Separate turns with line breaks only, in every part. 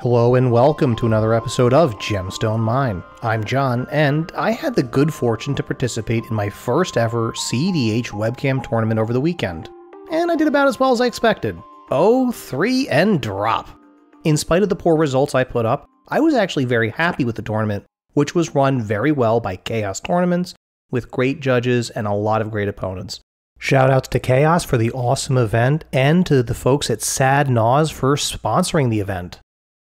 Hello and welcome to another episode of Gemstone Mine. I'm John, and I had the good fortune to participate in my first ever cEDH webcam tournament over the weekend. And I did about as well as I expected. 0-3 and drop. In spite of the poor results I put up, I was actually very happy with the tournament, which was run very well by Chaos Tournaments, with great judges and a lot of great opponents. Shoutouts to Chaos for the awesome event, and to the folks at Sad Naws for sponsoring the event.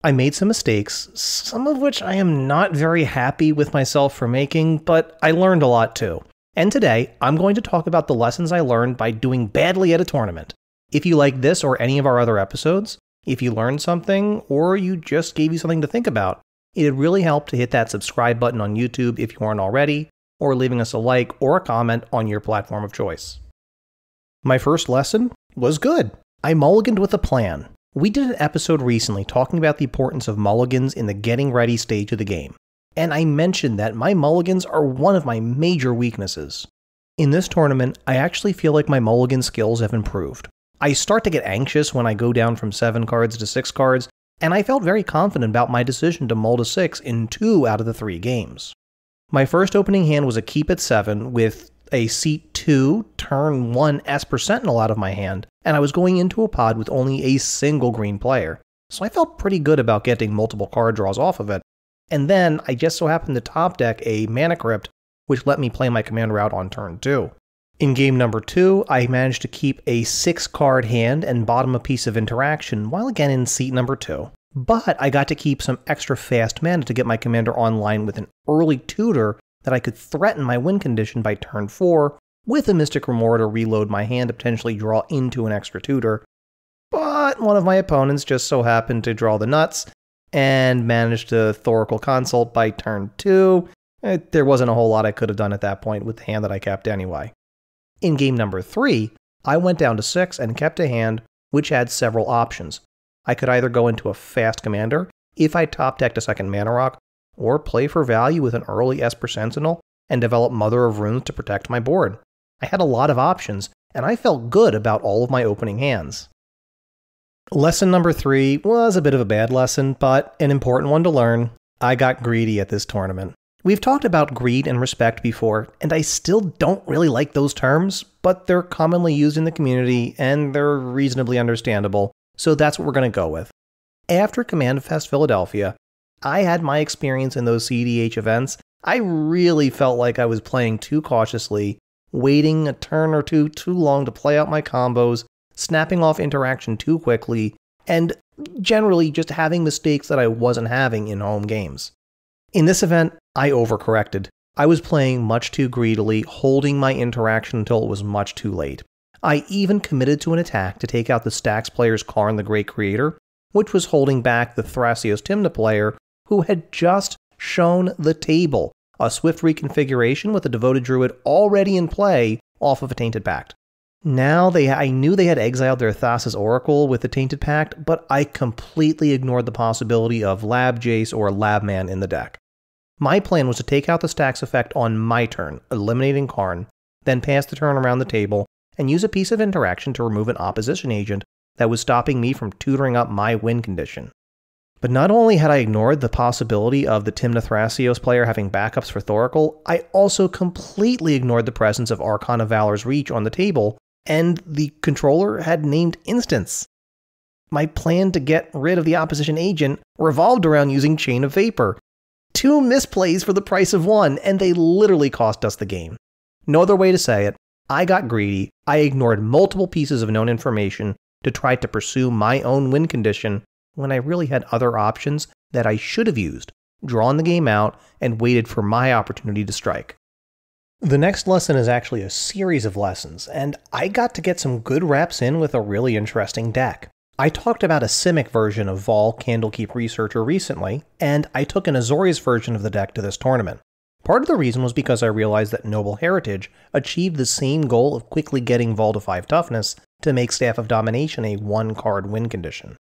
I made some mistakes, some of which I am not very happy with myself for making, but I learned a lot too. And today, I'm going to talk about the lessons I learned by doing badly at a tournament. If you like this or any of our other episodes, if you learned something, or you just gave you something to think about, it'd really help to hit that subscribe button on YouTube if you aren't already, or leaving us a like or a comment on your platform of choice. My first lesson was good. I mulliganed with a plan. We did an episode recently talking about the importance of mulligans in the getting ready stage of the game, and I mentioned that my mulligans are one of my major weaknesses. In this tournament, I actually feel like my mulligan skills have improved. I start to get anxious when I go down from 7 cards to 6 cards, and I felt very confident about my decision to mull to 6 in 2 out of the 3 games. My first opening hand was a keep at 7 with a seat 2, turn 1 Esper Sentinel out of my hand, and I was going into a pod with only a single green player, so I felt pretty good about getting multiple card draws off of it. And then I just so happened to top deck a Mana Crypt, which let me play my commander out on turn 2. In game number 2, I managed to keep a 6-card hand and bottom a piece of interaction while again in seat number 2. But I got to keep some extra fast mana to get my commander online with an early tutor that I could threaten my win condition by turn 4 with a Mystic Remora to reload my hand to potentially draw into an extra tutor. But one of my opponents just so happened to draw the nuts and managed to Thoracle Consult by turn 2. There wasn't a whole lot I could have done at that point with the hand that I kept anyway. In game number 3, I went down to 6 and kept a hand which had several options. I could either go into a fast commander if I top decked a second Mana Rock, or play for value with an early Esper Sentinel and develop Mother of Runes to protect my board. I had a lot of options, and I felt good about all of my opening hands. Lesson number 3 was a bit of a bad lesson, but an important one to learn. I got greedy at this tournament. We've talked about greed and respect before, and I still don't really like those terms, but they're commonly used in the community, and they're reasonably understandable, so that's what we're going to go with. After Command Fest Philadelphia, I had my experience in those cEDH events. I really felt like I was playing too cautiously, waiting a turn or two too long to play out my combos, snapping off interaction too quickly, and generally just having mistakes that I wasn't having in home games. In this event, I overcorrected. I was playing much too greedily, holding my interaction until it was much too late. I even committed to an attack to take out the Stax player's Karn the Great Creator, which was holding back the Thrasios Tymna player, who had just shown the table, a swift reconfiguration with a Devoted Druid already in play off of a Tainted Pact. Now I knew they had exiled their Thassa's Oracle with the Tainted Pact, but I completely ignored the possibility of Lab Jace or Labman in the deck. My plan was to take out the Stax effect on my turn, eliminating Karn, then pass the turn around the table, and use a piece of interaction to remove an opposition agent that was stopping me from tutoring up my win condition. But not only had I ignored the possibility of the Tymna Thrasios player having backups for Thoracle, I also completely ignored the presence of Archon of Valor's Reach on the table, and the controller had named Instance. My plan to get rid of the opposition agent revolved around using Chain of Vapor. 2 misplays for the price of 1, and they literally cost us the game. No other way to say it, I got greedy, I ignored multiple pieces of known information to try to pursue my own win condition, when I really had other options that I should have used, drawn the game out, and waited for my opportunity to strike. The next lesson is actually a series of lessons, and I got to get some good reps in with a really interesting deck. I talked about a Simic version of Vol Candlekeep Researcher recently, and I took an Azorius version of the deck to this tournament. Part of the reason was because I realized that Noble Heritage achieved the same goal of quickly getting Vol to 5 toughness to make Staff of Domination a 1-card win condition.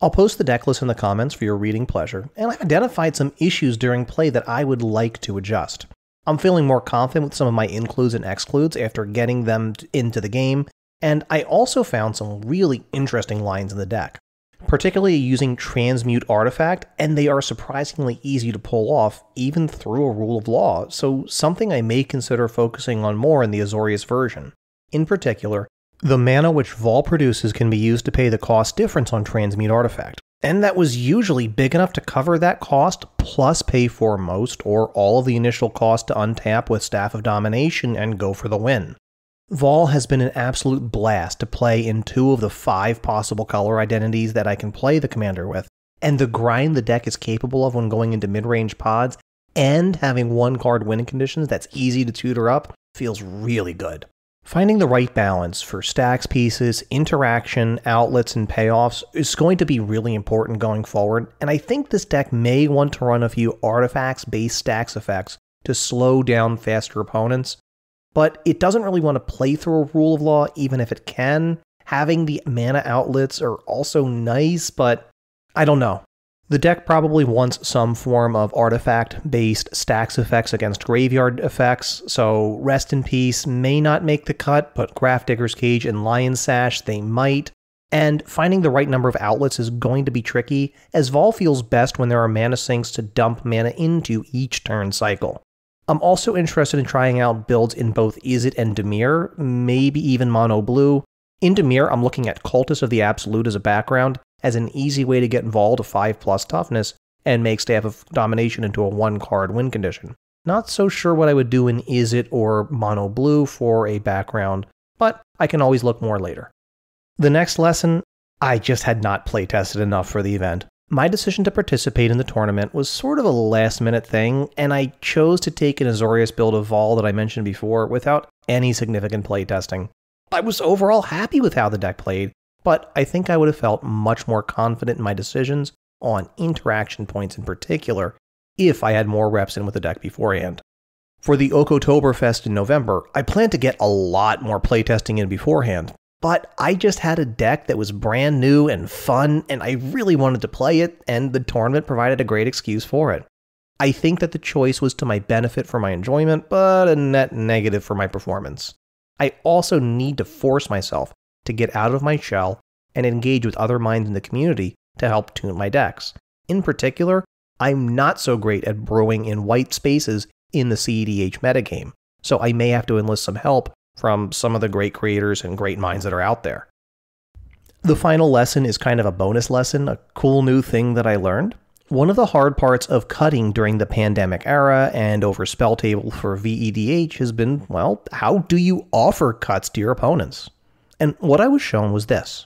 I'll post the deck list in the comments for your reading pleasure, and I've identified some issues during play that I would like to adjust. I'm feeling more confident with some of my includes and excludes after getting them into the game, and I also found some really interesting lines in the deck. particularly using Transmute Artifact, and they are surprisingly easy to pull off, even through a rule of law, so something I may consider focusing on more in the Azorius version. In particular, the mana which Vol produces can be used to pay the cost difference on Transmute Artifact, and that was usually big enough to cover that cost, plus pay for most or all of the initial cost to untap with Staff of Domination and go for the win. Vol has been an absolute blast to play in 2 of the 5 possible color identities that I can play the commander with, and the grind the deck is capable of when going into mid-range pods and having 1-card winning conditions that's easy to tutor up feels really good. Finding the right balance for stacks pieces, interaction, outlets, and payoffs is going to be really important going forward, and I think this deck may want to run a few artifacts-based stacks effects to slow down faster opponents, but it doesn't really want to play through a rule of law even if it can. Having the mana outlets are also nice, but I don't know. The deck probably wants some form of artifact-based stacks effects against graveyard effects, so Rest in Peace may not make the cut, but Grafdigger's Cage and Lion's Sash, they might. And finding the right number of outlets is going to be tricky, as Vol feels best when there are mana sinks to dump mana into each turn cycle. I'm also interested in trying out builds in both Izzet and Dimir, maybe even Mono Blue. In Dimir, I'm looking at Cultist of the Absolute as a background, as an easy way to get Vol to 5+ toughness and make Staff of Domination into a 1-card win condition. Not so sure what I would do in Izzet or Mono Blue for a background, but I can always look more later. The next lesson, I just had not playtested enough for the event. My decision to participate in the tournament was sort of a last-minute thing, and I chose to take an Azorius build of Vol that I mentioned before without any significant playtesting. I was overall happy with how the deck played, but I think I would have felt much more confident in my decisions on interaction points in particular if I had more reps in with the deck beforehand. For the Oktoberfest in November, I plan to get a lot more playtesting in beforehand, but I just had a deck that was brand new and fun, and I really wanted to play it, and the tournament provided a great excuse for it. I think that the choice was to my benefit for my enjoyment, but a net negative for my performance. I also need to force myself to get out of my shell and engage with other minds in the community to help tune my decks. In particular, I'm not so great at brewing in white spaces in the cEDH metagame, so I may have to enlist some help from some of the great creators and great minds that are out there. The final lesson is kind of a bonus lesson, a cool new thing that I learned. One of the hard parts of cutting during the pandemic era and over spell table for vEDH has been, well, how do you offer cuts to your opponents? And what I was shown was this.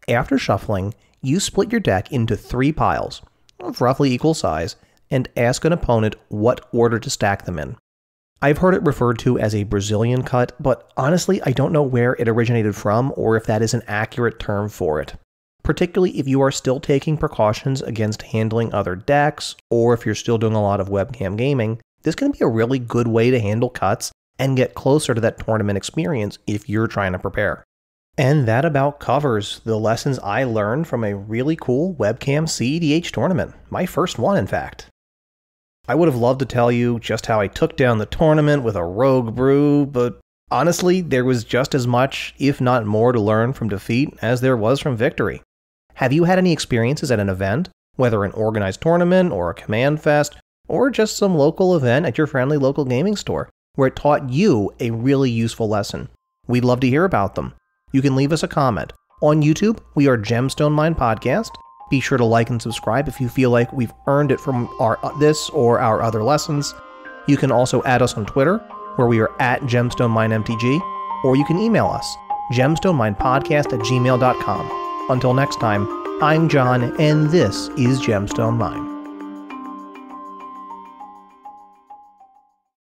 After shuffling, you split your deck into 3 piles of roughly equal size and ask an opponent what order to stack them in. I've heard it referred to as a Brazilian cut, but honestly I don't know where it originated from or if that is an accurate term for it. Particularly if you are still taking precautions against handling other decks, or if you're still doing a lot of webcam gaming, this can be a really good way to handle cuts and get closer to that tournament experience if you're trying to prepare. And that about covers the lessons I learned from a really cool webcam cEDH tournament. My first one, in fact. I would have loved to tell you just how I took down the tournament with a rogue brew, but honestly, there was just as much, if not more, to learn from defeat as there was from victory. Have you had any experiences at an event, whether an organized tournament or a command fest, or just some local event at your friendly local gaming store, where it taught you a really useful lesson? We'd love to hear about them. You can leave us a comment. On YouTube, we are Gemstone Mine Podcast. Be sure to like and subscribe if you feel like we've earned it from this or our other lessons. You can also add us on Twitter, where we are at GemstoneMineMTG, or you can email us, gemstoneminepodcast@gmail.com. Until next time, I'm John, and this is Gemstone Mine.